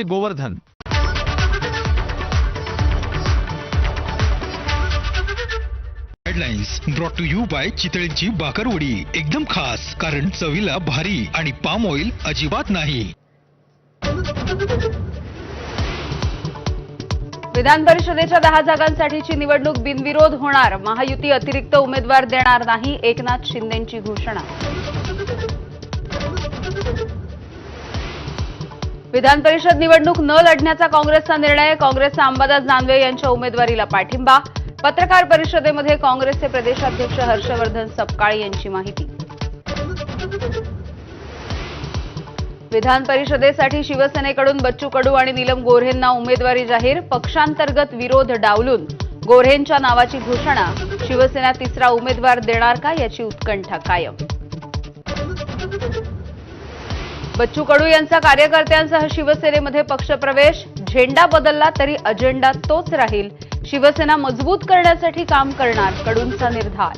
Govardhan. Headlines brought to you by चितळेंची बाकरवडी. एकदम खास, कारण चवीला भारी आणि पाम ऑइल अजिबात नाही. विधान परिषदेच्या 10 जागांसाठीची निवडणूक बिनविरोध होणार. महायुती अतिरिक्त उमेदवार देणार नाही. एकनाथ शिंदेंची घोषणा. विधान परिषद निवडणूक न लढण्याचा काँग्रेसचा निर्णय. काँग्रेसचा अंबादास दानवे यांच्या उमेदवारीला पाठिंबा. पत्रकार परिषदेमध्ये काँग्रेसचे प्रदेशाध्यक्ष हर्षवर्धन सपकाळ यांची माहिती. विधान परिषदेसाठी शिवसेनेकडून बच्चू कडू आणि नीलम गोऱ्हेंना उमेदवारी जाहीर. पक्षांतर्गत विरोध डावलून गोऱ्हेंच्या नावाची घोषणा. शिवसेना तिसरा उमेदवार देणार का याची उत्कंठा कायम. बच्चू कडू यांचा कार्यकर्त्यांसह शिवसेनेमध्ये पक्षप्रवेश. झेंडा बदलला तरी अजेंडा तोच राहील. शिवसेना मजबूत करण्यासाठी काम करणार, कडूंचा निर्धार.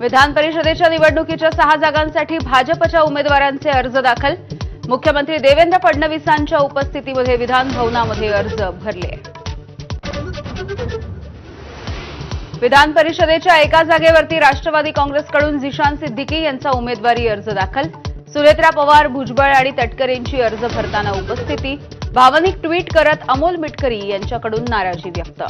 विधान परिषदेच्या निवडणुकीच्या 6 जागांसाठी भाजपच्या उमेदवारांचे अर्ज दाखल. मुख्यमंत्री देवेंद्र फडणवीसांच्या उपस्थितीमध्ये विधान भवनामध्ये अर्ज भरले. विधान परिषदेच्या एका जागेवरती राष्ट्रवादी काँग्रेसकडून झिशान सिद्दीकी यांचा उमेदवारी अर्ज दाखल. सुनेत्रा पवार, भुजबळ आणि तटकरेंची अर्ज भरताना उपस्थिती. भावनिक ट्विट करत अमोल मिटकरी यांच्याकडून नाराजी व्यक्त.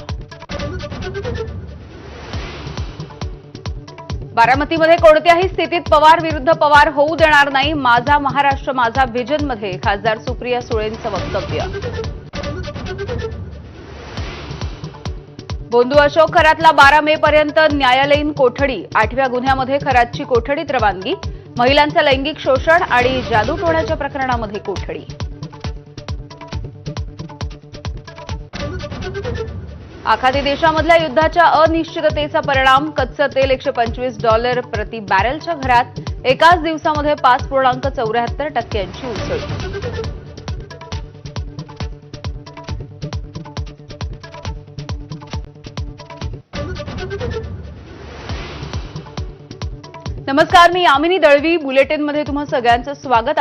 बारामतीमध्ये कोणत्याही स्थितीत पवार विरुद्ध पवार होऊ देणार नाही. माझा महाराष्ट्र माझा व्हिजनमध्ये खासदार सुप्रिया सुळेंचं वक्तव्य. बोंधू अशोक खरातला 12 मे पर्यंत न्यायालयीन कोठडी. 8व्या गुन्ह्यामध्ये खरातची कोठडीत रवानगी. महिलांचं लैंगिक शोषण आणि जादूटोण्याच्या प्रकरणामध्ये कोठडी. आखाती देशामधल्या युद्धाच्या अनिश्चिततेचा परिणाम. कच्चं तेल $125 प्रति बॅरेलच्या घरात. एकाच दिवसामध्ये 5.74% उसळी. नमस्कार, मी यामिनी दळवी. बुलेटिनमध्ये तुम्हा सगळ्यांचं स्वागत.